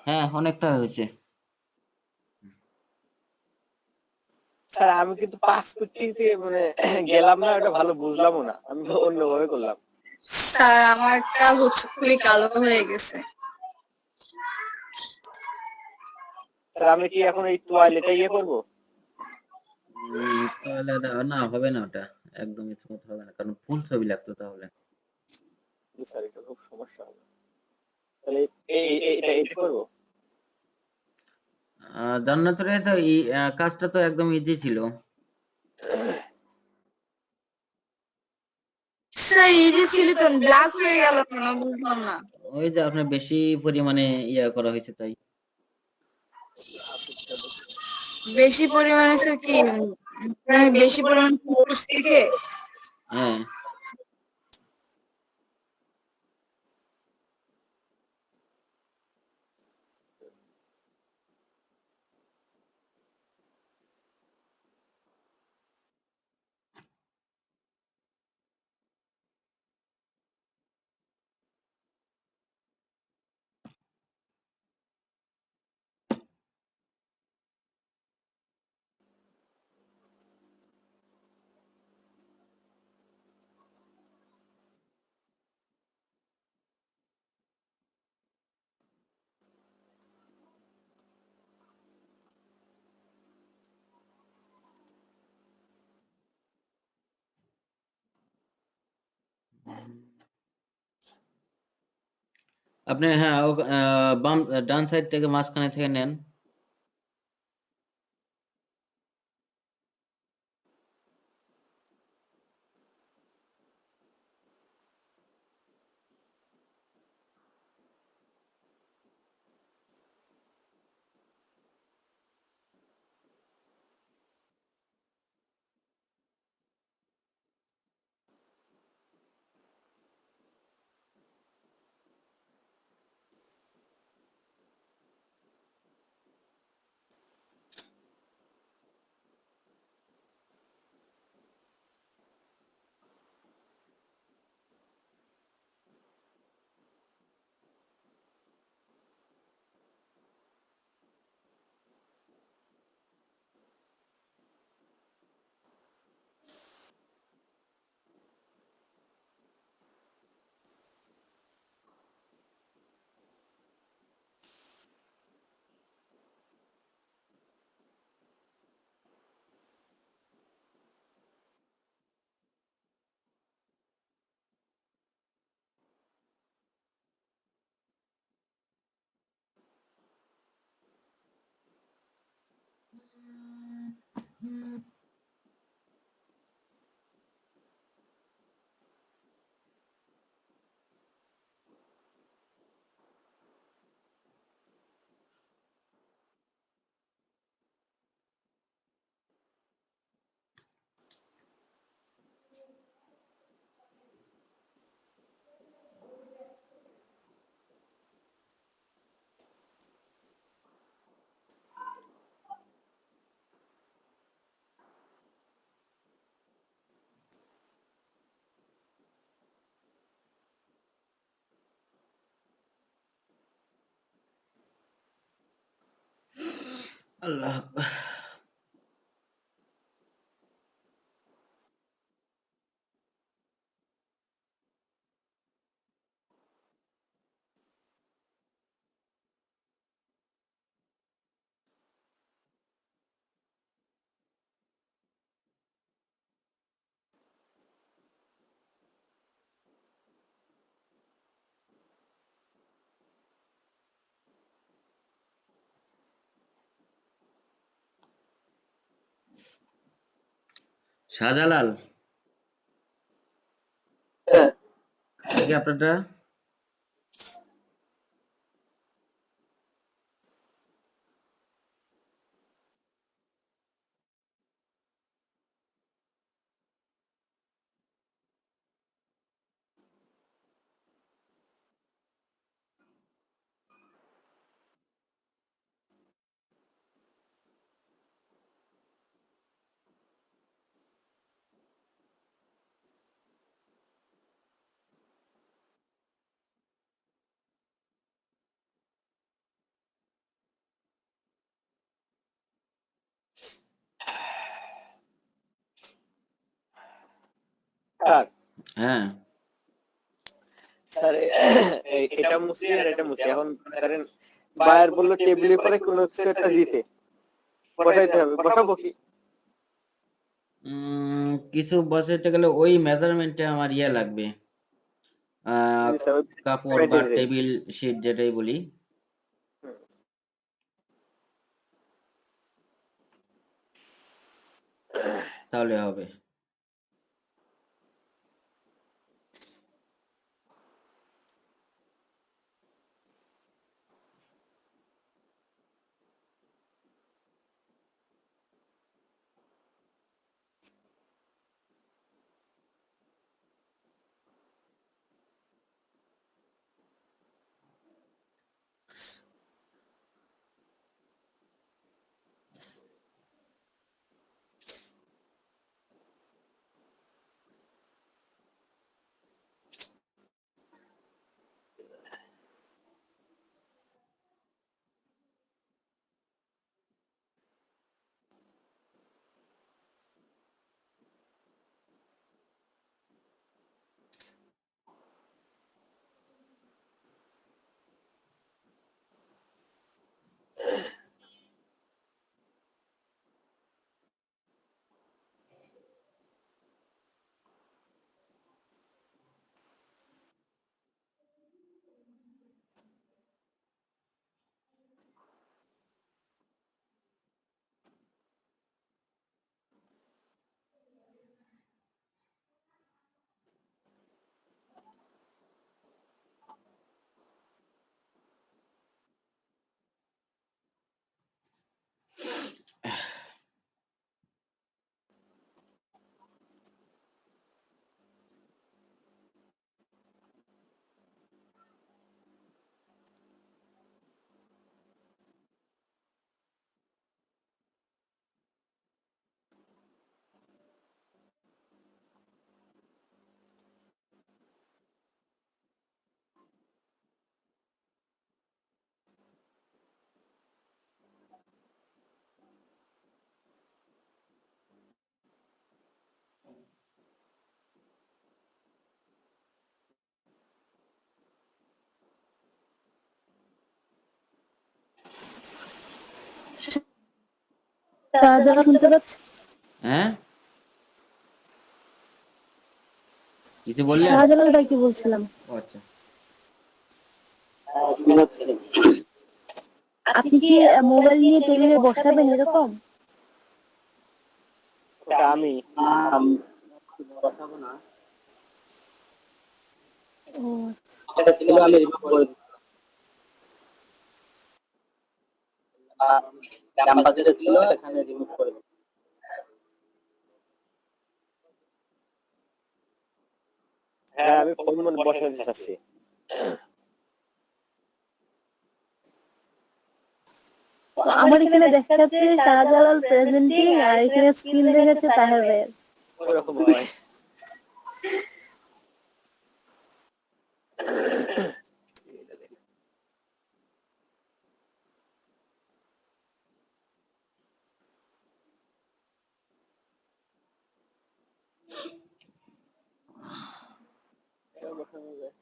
হ্যাঁ অনেকটা হয়েছে। স্যার আমি কিন্তু 5 ফুট থেকে মানে গেলাম না, ওটা ভালো বুঝলামও না, আমি অন্যভাবে করলাম। স্যার আমারটা হচ্ছে খুবই কালো হয়ে গেছে। স্যার আমি কি এখন এই টয়লেটে ইয়ে করবো? তাহলে না হবে না, ওটা একদম স্মুথ হবে না, কারণ ফুল ছবি লাগতো তাহলে। স্যার এটা খুব সমস্যা হবে। তাহলে এটা করবো। জান্নাতুরে তো এই কাজটা তো একদম ইজি ছিল। স্যার ইজি ছিল তো ব্ল্যাক হয়ে গেল কেন বুঝলাম না। ওই যে আপনার বেশি পরিমাণে ইয়া করা হয়েছে তাই। বেশি পরিমাণে স্যার কি আমি বেশি পরিমাণ ফোর্স থেকে হ্যাঁ আপনি হ্যাঁ বাম ডান সাইড থেকে মাঝখানে থেকে নেন। আল্লাহ আকবার। শাহজালাল, এটা কি আপনারটা? স্যার হ্যাঁ, স্যার এটা মুছি আর এটা মুছি, এখন ধরেন বায়ার বললো টেবিলের পরে কোনো কিছু একটা দিতে বসাইতে হবে, বসাবো কি? কিছু বসাইতে গেলে ওই মেজারমেন্টে আমার ইয়ে লাগবে, আহ, জি স্যার, ওই কাপড় বা মেটেরিয়াল। টেবিল শিট যেটাই বলি, তাহলে হবে। শাহজালাল শুনতে পাচ্ছেন? হ্যাঁ, কিছু বললেন? শাহজালাল ভাই কি বলছিলাম, ও আচ্ছা, আপনি কি মোবাইল নিয়ে টেবিলে বসাবেন এরকম? ওটা আমি ও, এটা ছিল আমি রিমুভ করে দিলাম, ক্যাম্পাস যেটা ছিল এখানে রিমুভ করে দিলাম। হ্যাঁ, আমি ফোন বসাতে চাচ্ছি। তো আমার এখানে দেখা যাচ্ছে শাহজালাল প্রেজেন্টিং আর এখানে স্ক্রিন দেখাচ্ছে তাহের ভাইয়ের। ওরকম হয়। বসানো যায়।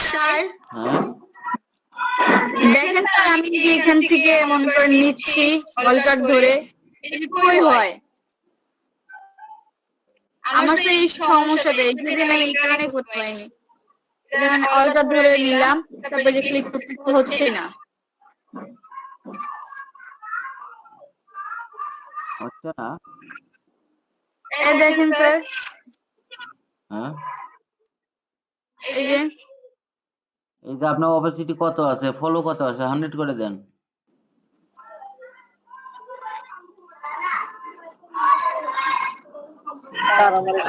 স্যার হ্যাঁ দেখেন স্যার, আমি যে এখান থেকে মনে করেন নিচ্ছি অল্টার ধরে, এটা কই হয়? আমার তো এই সমস্যাটা, এই যদি আমি এই কারণে করতে পারিনি। যেমন অল্টার ধরে নিলাম, তারপরে যে ক্লিক করতে হচ্ছে না। হচ্ছে না। এই দেখেন স্যার, হ্যাঁ এই যে এই যে আপনার অপাসিটি কত আছে, ফলো কত আছে, 100 করে দেন। স্যার আমার এটা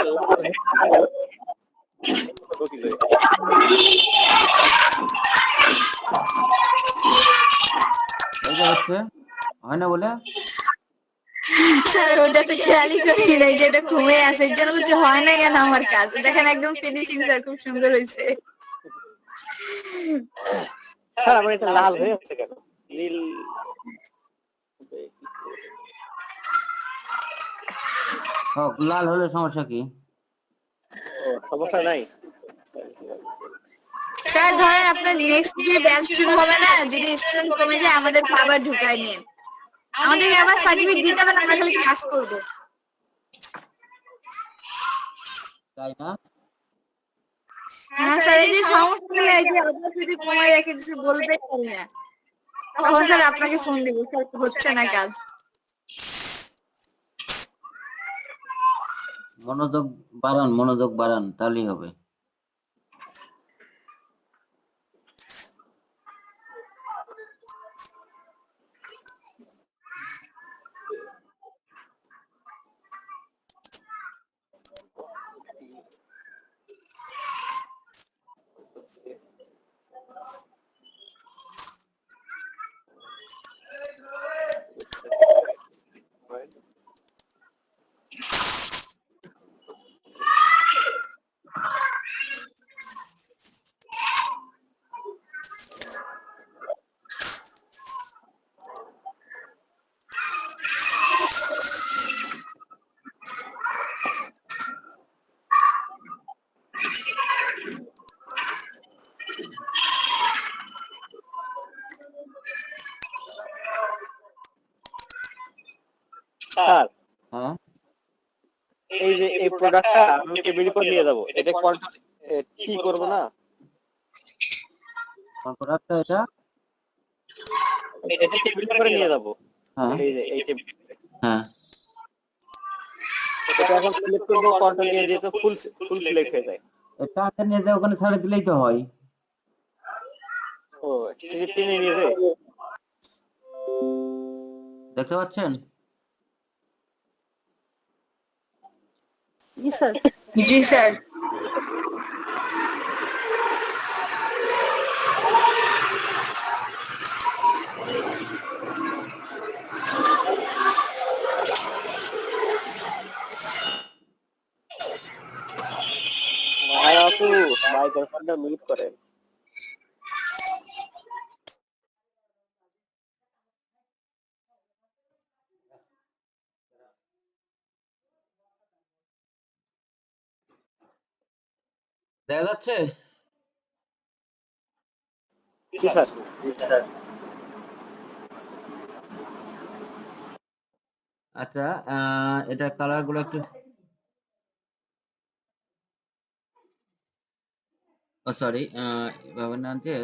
এই যে হচ্ছে, হয় না বলে? স্যার ওটা তো খেয়ালই করি নাই যে এটা ঘুমে আছে, এর জন্য কিছু হয় না কেন আমার কাজ। দেখেন একদম ফিনিশিং স্যার, খুব সুন্দর হয়েছে। স্যার আমার এটা লাল হয়ে আছে কেন? নীল হোক, লাল হলে সমস্যা কি? সমস্যা নাই। স্যার ধরেন আপনার নেক্সট যে ব্যাচ শুরু হবে না, যদি স্টুডেন্ট কমে যায় আমাদের আবার ঢুকায় নিয়ে, আমাদেরকে আবার সার্টিফিকেট দিতে হবে না, আমরা খালি ক্লাস করবো। তাই না? হ্যাঁ স্যার, এই যে সমস্যা এই যে আপনার যদি কমায় রেখে কিছু বলতে পারি না, তখন স্যার আপনাকে ফোন দিব, স্যার হচ্ছে না কাজ। মনোযোগ বাড়ান, তাহলেই হবে। স্যার হ্যাঁ এই যে এই প্রোডাক্টটা আমি টেবিল উপর নিয়ে যাব, এটা কন্ট্রোল কি করব না? কোন প্রোডাক্টটা এটা? এটা টেবিল উপরে নিয়ে যাব। হ্যাঁ এই যে এই টেবিল, হ্যাঁ এটা এখন সিলেক্ট করব, কন্ট্রোল নিয়ে দিয়ে তো ফুল ফুল সিলেক্ট হয়ে যায়। এটা আগে নিয়ে যাও, ওখানে ছাড়ে দিলেই তো হয়। ও টেনে নিয়ে যায়। দেখতে পাচ্ছেন? জি স্যার। জি স্যার। মায়া আপু মাইক্রোফোনটা মিউট করেন। দেখা যাচ্ছে? জি স্যার। আচ্ছা, এটার কালার গুলো একটু, ও সরি, এভাবে না দিয়ে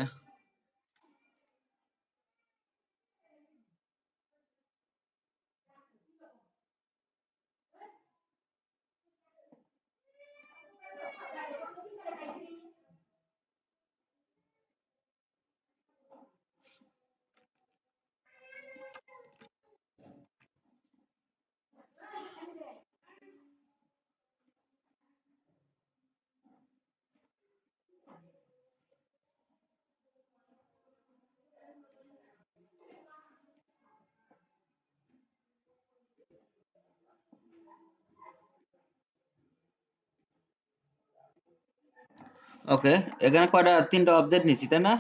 ওকে, এখানে কয়টা, তিনটা অবজেক্ট নিছি তাই না?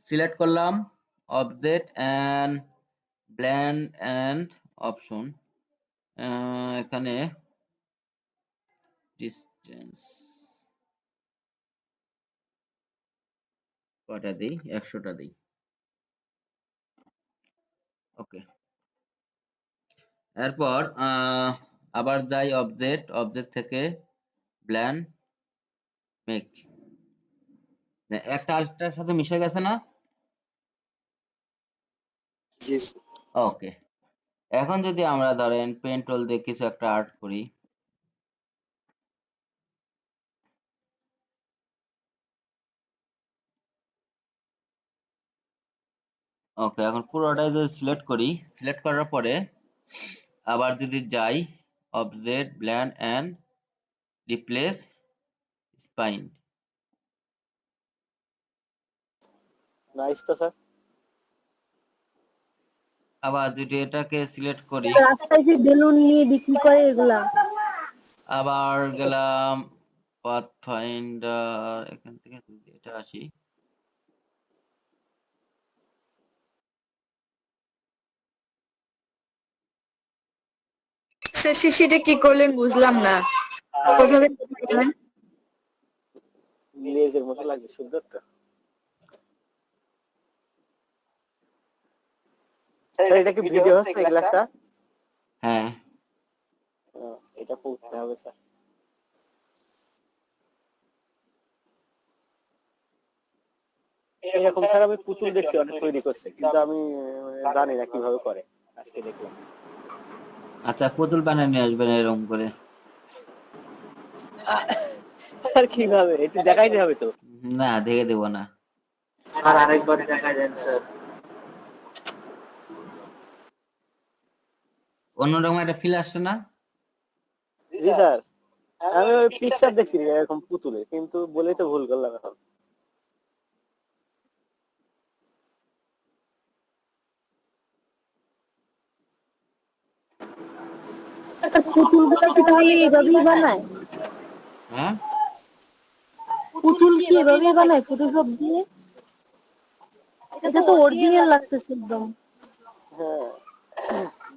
সিলেক্ট করলাম object and blend and option. এখানে ডিস্টেন্স কয়টা দেই, 100টা দেই। ওকে, এরপর আবার যাই অবজেক্ট, অবজেক্ট থেকে ব্লেন্ড মেক, একটা আরেকটার সাথে মিশে গেছে না? জি ওকে, এখন যদি আমরা ধরেন পেন টুল দিয়ে কিছু একটা আর্ট করি, ওকে, এখন পুরোটাই যদি সিলেক্ট করি, সিলেক্ট করার পরে আবার যদি যাই object blend and replace spine, nice তো স্যার। আবার যদি এটাকে সিলেক্ট করি, রাস্তায় যে বেলুন নিয়ে বিক্রি করে এগুলা। আবার গেলাম পাথ ফাইন্ডার, এখান থেকে যদি এটা আসি, স্যার সেটা কি করলেন বুঝলাম না, কোথা থেকে করলেন? লেজের মতো লাগছে, সুন্দর তো। স্যার এটা কি ভিডিও হচ্ছে এই ক্লাসটা? হ্যাঁ এটা পড়তে হবে স্যার। এরকম স্যার আমি পুতুল দেখছি অনেক তৈরি করছে, কিন্তু আমি জানি না কিভাবে করে, আজকে দেখলাম। আচ্ছা, পুতুল বানিয়ে নিয়ে আসবেন এরকম করে। স্যার কিভাবে একটু দেখাইতে হবে তো। না, দেখে দেব না। স্যার আরেকবার দেখা যান স্যার। অন্যরকম একটা ফিল আসছে না? জি স্যার, আমি ওই পিকচার দেখছি এরকম পুতুলে, কিন্তু বলেই তো ভুল করলাম এখন। একটা পুতুল গুলা কি তাহলে এভাবেই বানায়? হ্যাঁ, পুতুল কি এভাবেই বানায় ফটোশপ দিয়ে? এটা তো অরিজিনাল লাগতেছে একদম। হ্যাঁ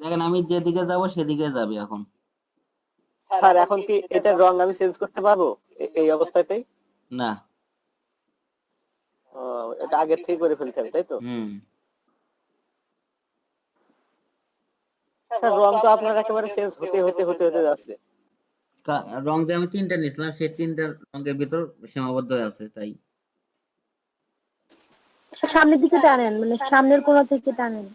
দেখেন আমি যেদিকে যাব সেদিকে যাবে এখন। স্যার, এখন কি এটার রং আমি চেঞ্জ করতে পারবো এই অবস্থাতেই? না। এটা আগে থেকে করে ফেলতে হবে তাই তো? হুম। স্যার রং তো আপনার একেবারে চেঞ্জ হতে হতে হতে হতে যাচ্ছে। রং যে আমি তিনটা নিয়েছিলাম, সেই তিনটা রঙের ভিতর সীমাবদ্ধ আছে, তাই। সামনের দিকে টানেন, মানে সামনের কোণা থেকে টানেন।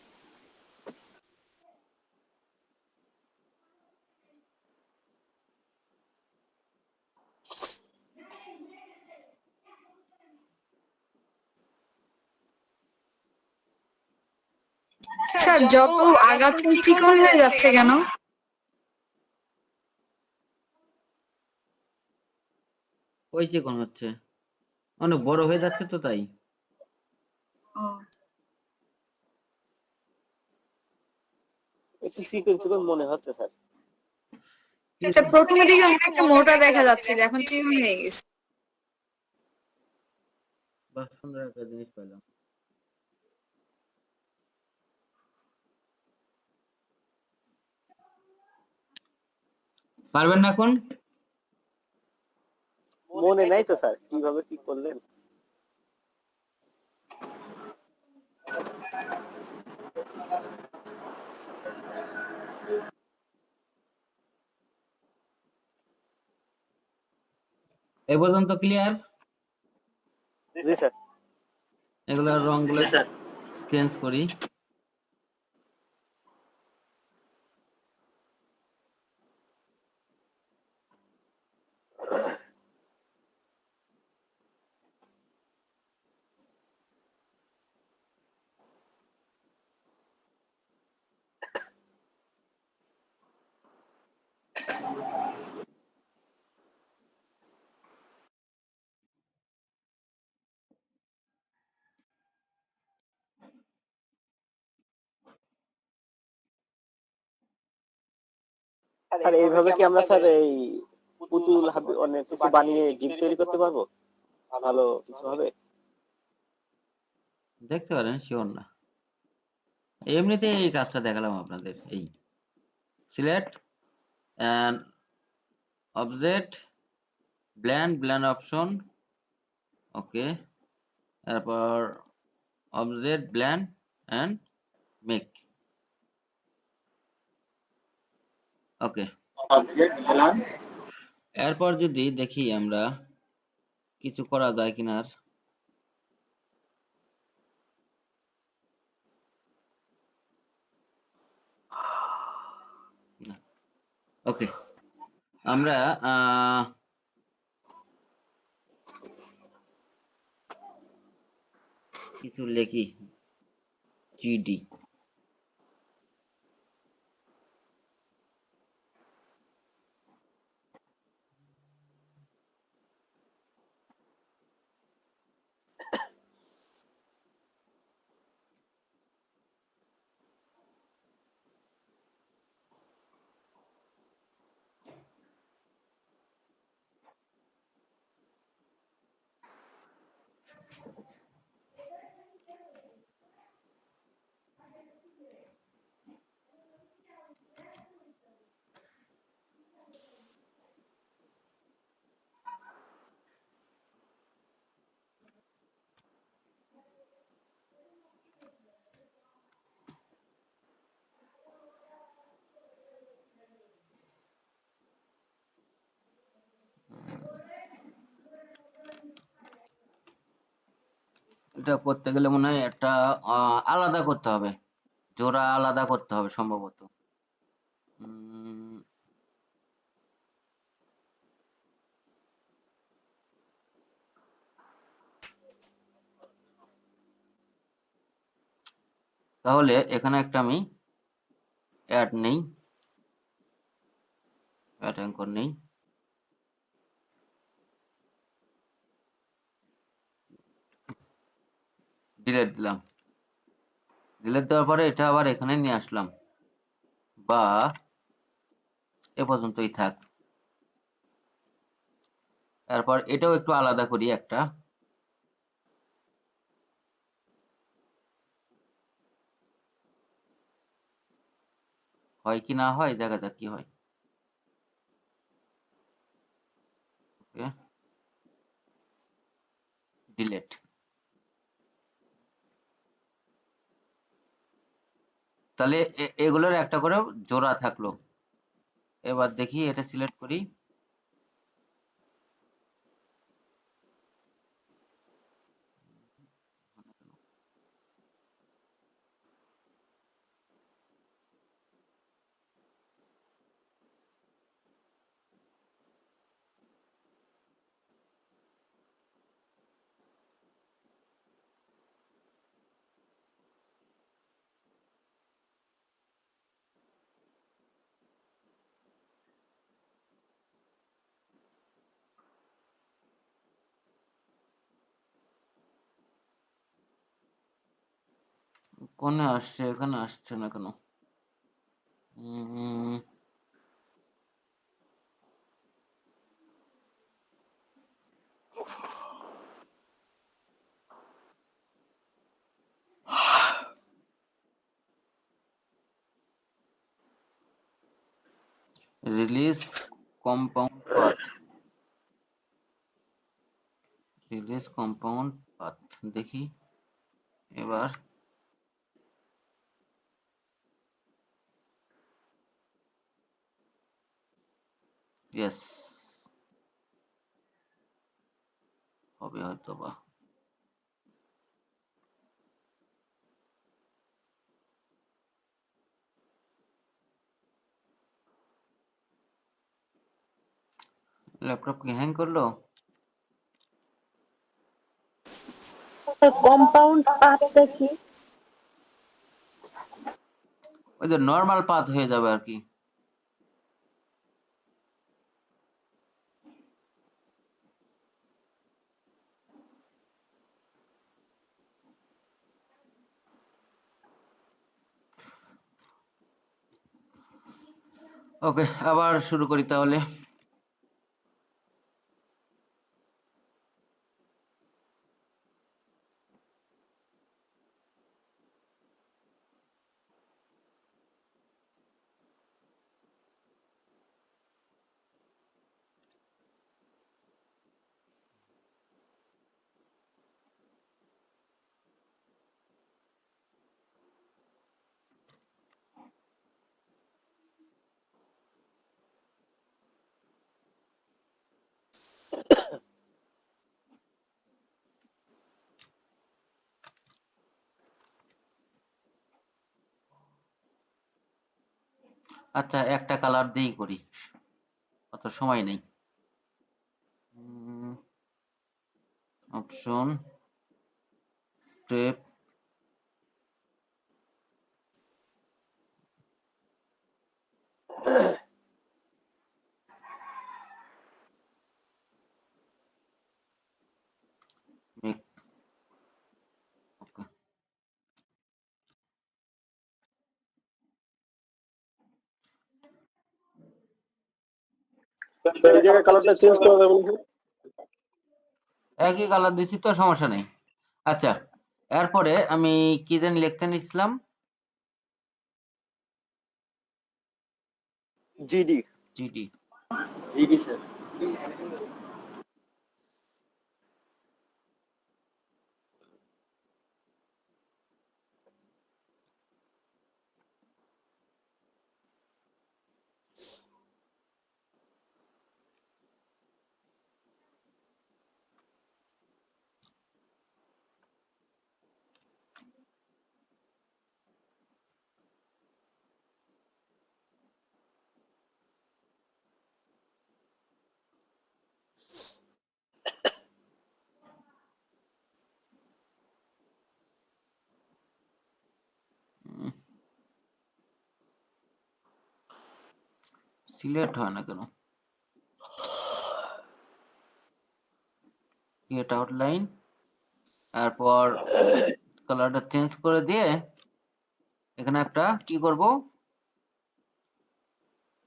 স্যার যত আগাচ্ছেন চিকন হয়ে যাচ্ছে কেন? ওই চিকন হচ্ছে, অনেক বড় হয়ে যাচ্ছে তো, তাই। একটু চিকন চিকন মনে হচ্ছে স্যার। স্যার প্রথমে দিকে অনেকটা মোটা দেখা যাচ্ছিল, এখন চিকন হয়ে গেছে। বাহ, সুন্দর একটা জিনিস পেলাম। পারবেন না এখন? মনে নাই তো স্যার, কিভাবে কি করলেন? এ পর্যন্ত ক্লিয়ার? জি স্যার। এগুলোর রংগুলো জি স্যার। চেঞ্জ করি। স্যার এইভাবে কি আমরা স্যার এই পুতুল অনেক কিছু বানিয়ে গিফট তৈরি করতে পারবো? ভালো কিছু হবে? দেখতে পারেন, শিওর না। এমনিতে এই কাজটা দেখালাম আপনাদের। এই select and object blend option, okay. তারপর object blend and make, okay. এরপর যদি দেখি আমরা কিছু করা যায় কিনা আর। ওকে, আমরা কিছু লিখি জিডি। এটা করতে গেলে মনে হয় একটা আলাদা করতে হবে, জোড়া আলাদা করতে হবে সম্ভবত। তাহলে এখানে একটা আমি অ্যাড নেই, অ্যাড অ্যাঙ্কর নেই, ডিলিট দিলাম। ডিলিট দেওয়ার পরে এটা আবার এখানে নিয়ে আসলাম, বা এ পর্যন্তই থাক। এরপর এটাও একটু আলাদা করি একটা, হয় কি না হয় দেখা যাক কি হয়। ওকে, ডিলিট। তাহলে এগুলোর একটা করে জোড়া থাকলো। এবার দেখি এটা সিলেক্ট করি, কোনে আসছে, এখানে আসছে না কেন? Release compound path, release compound path দেখি এবার। ইয়েস, হবে হয়তো বা। ল্যাপটপ কি হ্যাং করলো? কম্পাউন্ড পাথটা কি? ওই যে নর্মাল পাথ হয়ে যাবে আর কি। ওকে, আবার শুরু করি তাহলে। আচ্ছা, একটা কালার দিয়েই করি, অত সময় নেই। অপশন, স্টেপ, মেক, ওকে। এই জায়গায় কালারটা চেঞ্জ করা যাবে না? একই কালার দিছি তো, সমস্যা নেই। আচ্ছা, এরপরে আমি কি জানি লিখতে নিছিলাম, GD GD. GD sir. Select হয় না কেন? ক্রিয়েট আউটলাইন, তারপর কালারটা চেঞ্জ করে দিয়ে এখানে একটা কি করব,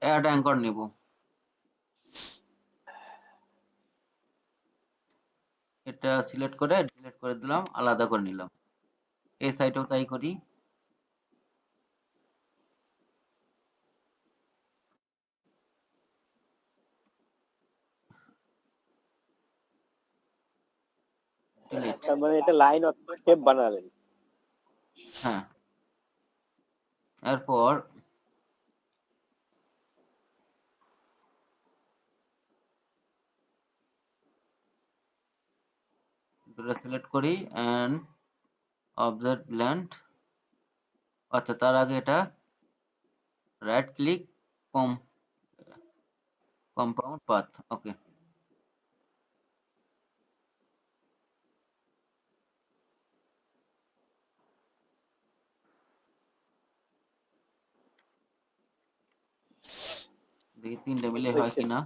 অ্যাড অ্যাঙ্কর নিব। এটা সিলেক্ট করে ডিলিট করে দিলাম, আলাদা করে নিলাম। এই সাইটেও তাই করি। ডিলিট। তার মানে এটা লাইন অথবা স্টেপ বানালেন। হ্যাঁ, এরপর দুটো সিলেক্ট করি এন্ড অবজেক্ট ব্লেন্ড। আচ্ছা, তার আগে এটা রাইট ক্লিক, কম্পাউন্ড পাথ, ওকে। দেখি তিনটা মিলে হয় হয়েছে। কিনা।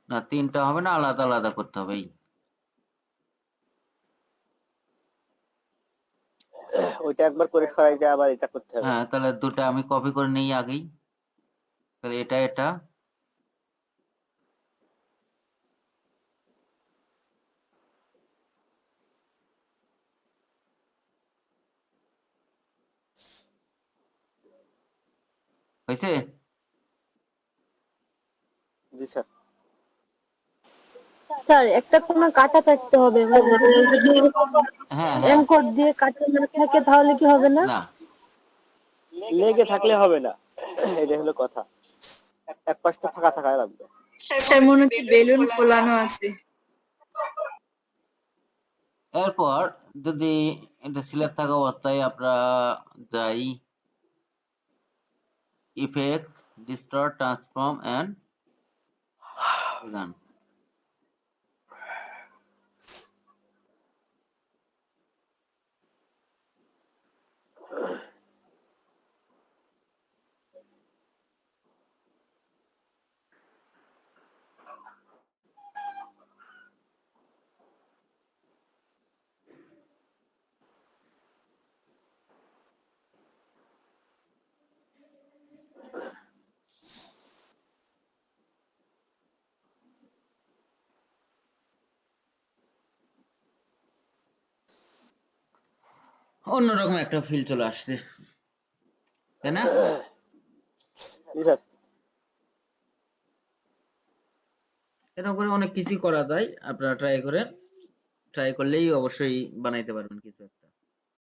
না, তিনটা হবে না, আলাদা আলাদা করতে হবে। ওইটা একবার করে সরাই দিয়ে আবার এটা করতে হবে। হ্যাঁ, তাহলে দুটো আমি কপি করে নিই আগেই। তাহলে এটা এটা হয়েছে। জি স্যার। স্যার একটা কোনো কাটা থাকতে হবে, মানে যদি হ্যাঁ হ্যাঁ, এনকোড দিয়ে কাটা না থাকে তাহলে কি হবে না? না, লেগে থাকলে হবে না, এটা হলো কথা। এক পাশটা ফাঁকা থাকা লাগবে। স্যার মনে হচ্ছে বেলুন ফোলানো আছে। এরপর যদি এটা সিলেক্ট থাকা অবস্থায় আমরা যাই ইফেক্ট, ডিস্টর্ট, ট্রান্সফর্ম এন্ড গান। অন্যরকম একটা ফিল চলে আসছে, তাই না? জি স্যার। এরকম করে অনেক কিছুই করা যায়, আপনারা ট্রাই করেন। ট্রাই করলেই অবশ্যই বানাইতে পারবেন কিছু একটা।